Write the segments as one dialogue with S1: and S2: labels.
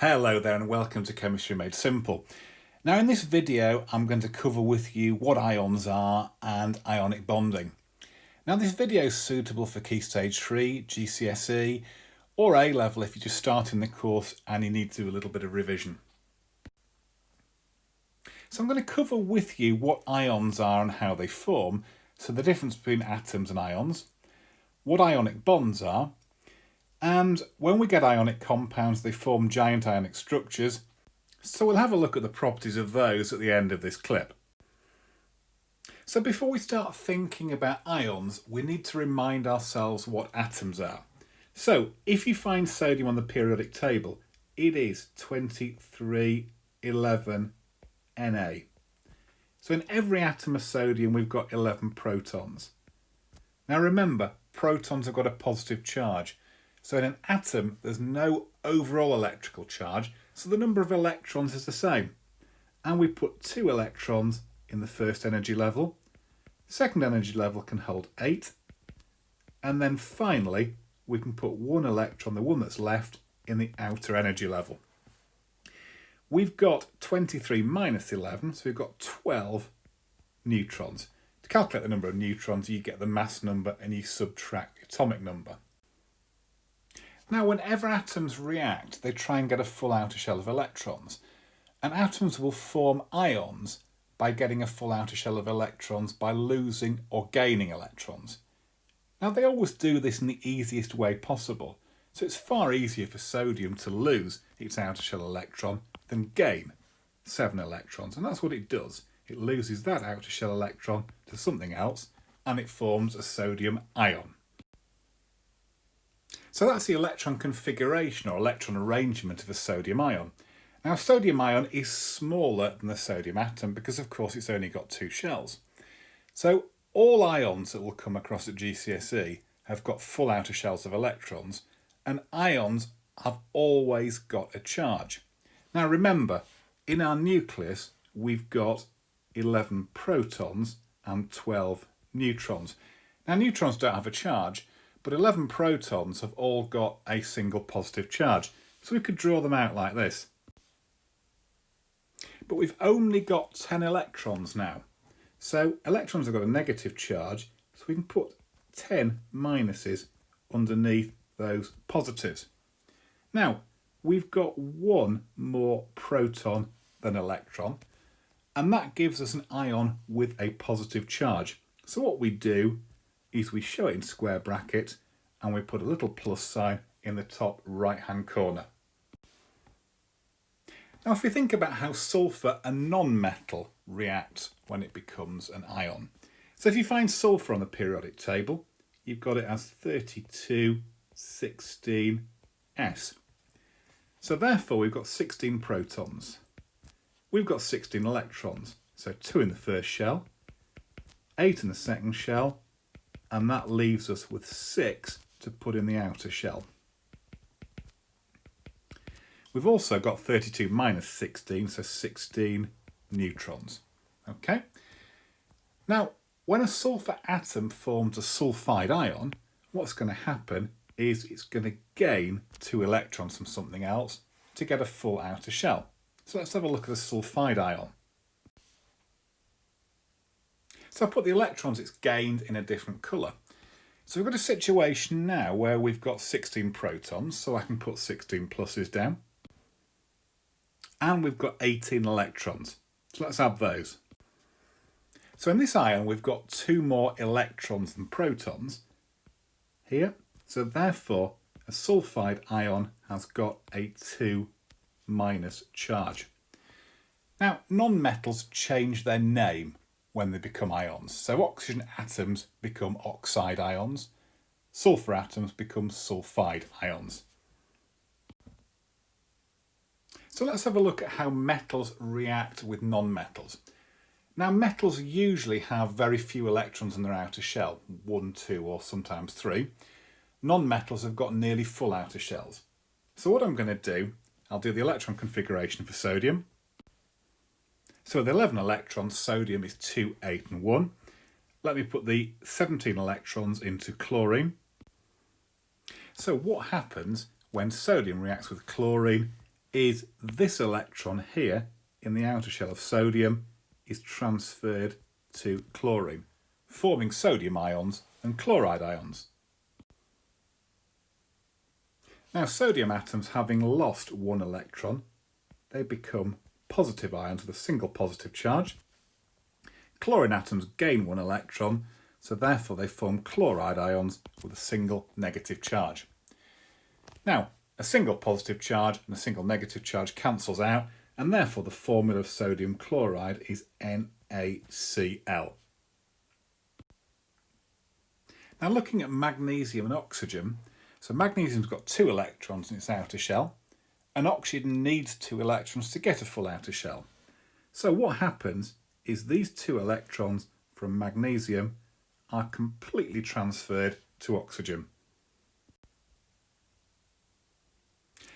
S1: Hello there and welcome to Chemistry Made Simple. Now in this video I'm going to cover with you what ions are and ionic bonding. Now this video is suitable for Key Stage 3, GCSE or A-level if you're just starting the course and you need to do a little bit of revision. So I'm going to cover with you what ions are and how they form, so the difference between atoms and ions, what ionic bonds are, and when we get ionic compounds, they form giant ionic structures. So we'll have a look at the properties of those at the end of this clip. So before we start thinking about ions, we need to remind ourselves what atoms are. So if you find sodium on the periodic table, it is 2311 Na. So in every atom of sodium, we've got 11 protons. Now remember, protons have got a positive charge. So in an atom, there's no overall electrical charge, so the number of electrons is the same. And we put 2 electrons in the first energy level. Second energy level can hold 8. And then finally, we can put 1 electron, the one that's left, in the outer energy level. We've got 23 minus 11, so we've got 12 neutrons. To calculate the number of neutrons, you get the mass number and you subtract the atomic number. Now, whenever atoms react, they try and get a full outer shell of electrons. And atoms will form ions by getting a full outer shell of electrons by losing or gaining electrons. Now, they always do this in the easiest way possible. So it's far easier for sodium to lose its outer shell electron than gain 7 electrons. And that's what it does. It loses that outer shell electron to something else and it forms a sodium ion. So that's the electron configuration or electron arrangement of a sodium ion. Now a sodium ion is smaller than the sodium atom because of course it's only got 2 shells. So all ions that will come across at GCSE have got full outer shells of electrons, and ions have always got a charge. Now remember, in our nucleus we've got 11 protons and 12 neutrons. Now neutrons don't have a charge, but 11 protons have all got a single positive charge. So we could draw them out like this. But we've only got 10 electrons now. So electrons have got a negative charge, so we can put 10 minuses underneath those positives. Now, we've got 1 more proton than electron, and that gives us an ion with a positive charge. So what we do is we show it in square bracket and we put a little plus sign in the top right hand corner. Now if we think about how sulfur, a non-metal, reacts when it becomes an ion. So if you find sulfur on the periodic table, you've got it as 3216S. So therefore we've got 16 protons. We've got 16 electrons, so 2 in the first shell, 8 in the second shell, and that leaves us with 6 to put in the outer shell. We've also got 32 minus 16, so 16 neutrons. Okay. Now, when a sulfur atom forms a sulfide ion, what's going to happen is it's going to gain 2 electrons from something else to get a full outer shell. So let's have a look at a sulfide ion. So I've put the electrons it's gained in a different colour. So we've got a situation now where we've got 16 protons, so I can put 16 pluses down. And we've got 18 electrons. So let's add those. So in this ion we've got 2 more electrons than protons here. So therefore a sulfide ion has got a 2 minus charge. Now non-metals change their name when they become ions. So oxygen atoms become oxide ions, sulfur atoms become sulfide ions. So let's have a look at how metals react with non-metals. Now metals usually have very few electrons in their outer shell, 1, 2 or sometimes 3. Non-metals have got nearly full outer shells. So what I'm going to do, I'll do the electron configuration for sodium. So with 11 electrons, sodium is 2, 8 and 1. Let me put the 17 electrons into chlorine. So what happens when sodium reacts with chlorine? is this electron here in the outer shell of sodium is transferred to chlorine, forming sodium ions and chloride ions. Now, sodium atoms having lost one electron, they become positive ions with a single positive charge. Chlorine atoms gain one electron, so therefore they form chloride ions with a single negative charge. Now, a single positive charge and a single negative charge cancels out, and therefore the formula of sodium chloride is NaCl. Now, looking at magnesium and oxygen, so magnesium's got 2 electrons in its outer shell, and oxygen needs 2 electrons to get a full outer shell. So what happens is these 2 electrons from magnesium are completely transferred to oxygen.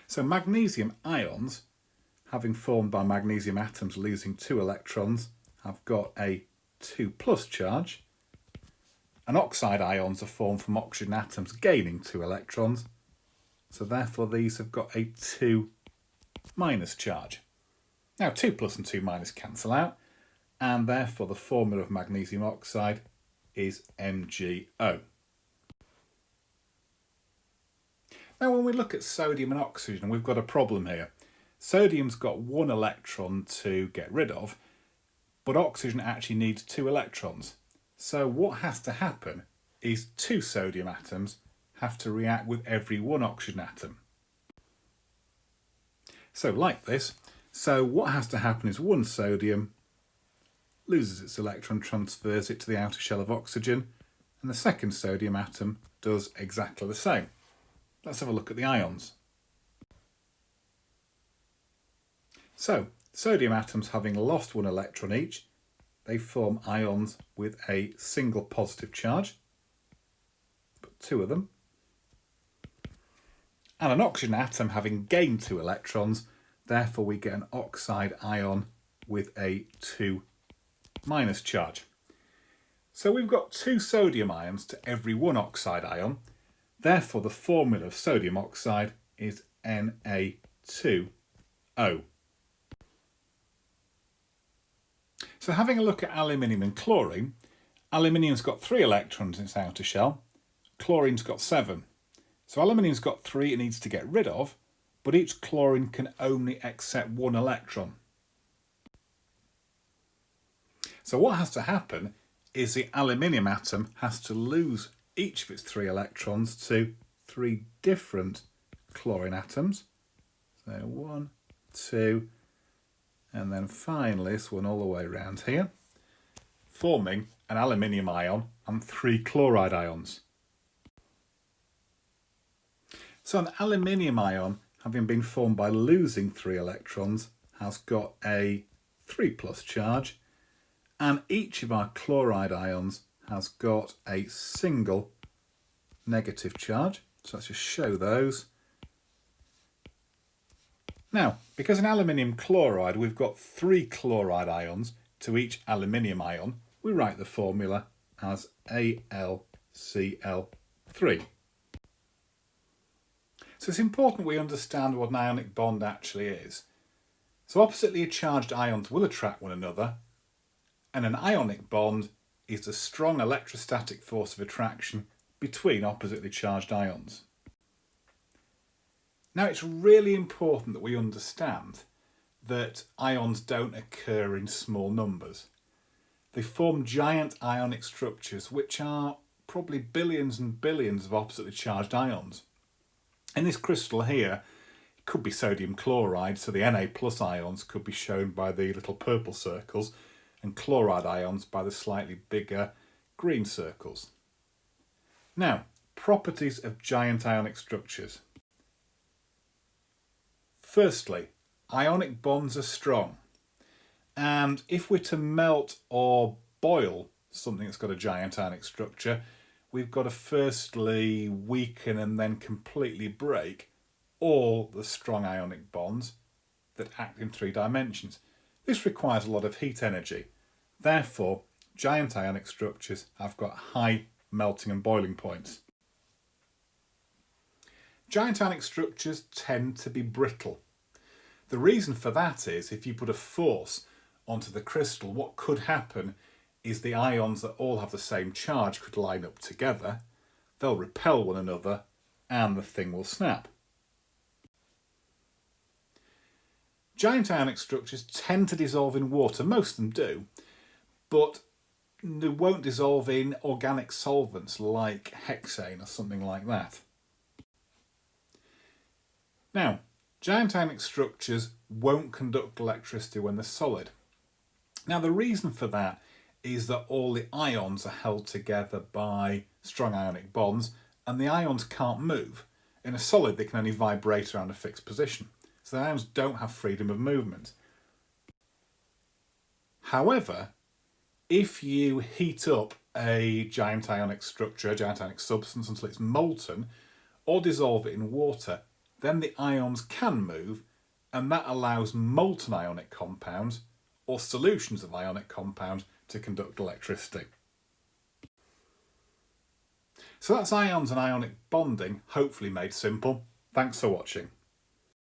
S1: So magnesium ions, having formed by magnesium atoms losing 2 electrons, have got a 2+ charge, and oxide ions are formed from oxygen atoms gaining 2 electrons, so therefore these have got a 2- charge. Now 2+ and 2- cancel out, and therefore the formula of magnesium oxide is MgO. Now when we look at sodium and oxygen, we've got a problem here. Sodium's got 1 electron to get rid of, but oxygen actually needs 2 electrons. So what has to happen is 2 sodium atoms have to react with every 1 oxygen atom. So like this. So what has to happen is 1 sodium loses its electron, transfers it to the outer shell of oxygen, and the second sodium atom does exactly the same. Let's have a look at the ions. So, sodium atoms having lost 1 electron each, they form ions with a single positive charge, but 2 of them. And an oxygen atom having gained 2 electrons, therefore we get an oxide ion with a 2- charge. So we've got 2 sodium ions to every 1 oxide ion, therefore the formula of sodium oxide is Na2O. So having a look at aluminium and chlorine, aluminium's got 3 electrons in its outer shell, chlorine's got 7. So aluminium's got 3 it needs to get rid of, but each chlorine can only accept 1 electron. So what has to happen is the aluminium atom has to lose each of its 3 electrons to 3 different chlorine atoms. So 1, 2, and then finally this one all the way around here, forming an aluminium ion and 3 chloride ions. So an aluminium ion, having been formed by losing 3 electrons, has got a 3+ charge, and each of our chloride ions has got a single negative charge. So let's just show those. Now, because in aluminium chloride we've got 3 chloride ions to each aluminium ion, we write the formula as AlCl3. So it's important we understand what an ionic bond actually is. So oppositely charged ions will attract one another, and an ionic bond is the strong electrostatic force of attraction between oppositely charged ions. Now it's really important that we understand that ions don't occur in small numbers. They form giant ionic structures which are probably billions and billions of oppositely charged ions. In this crystal here, it could be sodium chloride, so the Na+ ions could be shown by the little purple circles, and chloride ions by the slightly bigger green circles. Now, properties of giant ionic structures. Firstly, ionic bonds are strong, and if we're to melt or boil something that's got a giant ionic structure, we've got to firstly weaken and then completely break all the strong ionic bonds that act in 3 dimensions. This requires a lot of heat energy. Therefore, giant ionic structures have got high melting and boiling points. Giant ionic structures tend to be brittle. The reason for that is if you put a force onto the crystal, what could happen is the ions that all have the same charge could line up together, they'll repel one another, and the thing will snap. Giant ionic structures tend to dissolve in water, most of them do, but they won't dissolve in organic solvents like hexane or something like that. Now, giant ionic structures won't conduct electricity when they're solid. Now, the reason for that is that all the ions are held together by strong ionic bonds, and the ions can't move. In a solid, they can only vibrate around a fixed position. So the ions don't have freedom of movement. However, if you heat up a giant ionic structure, a giant ionic substance until it's molten, or dissolve it in water, then the ions can move, and that allows molten ionic compounds, or solutions of ionic compounds, to conduct electricity. So that's ions and ionic bonding, hopefully made simple. Thanks for watching.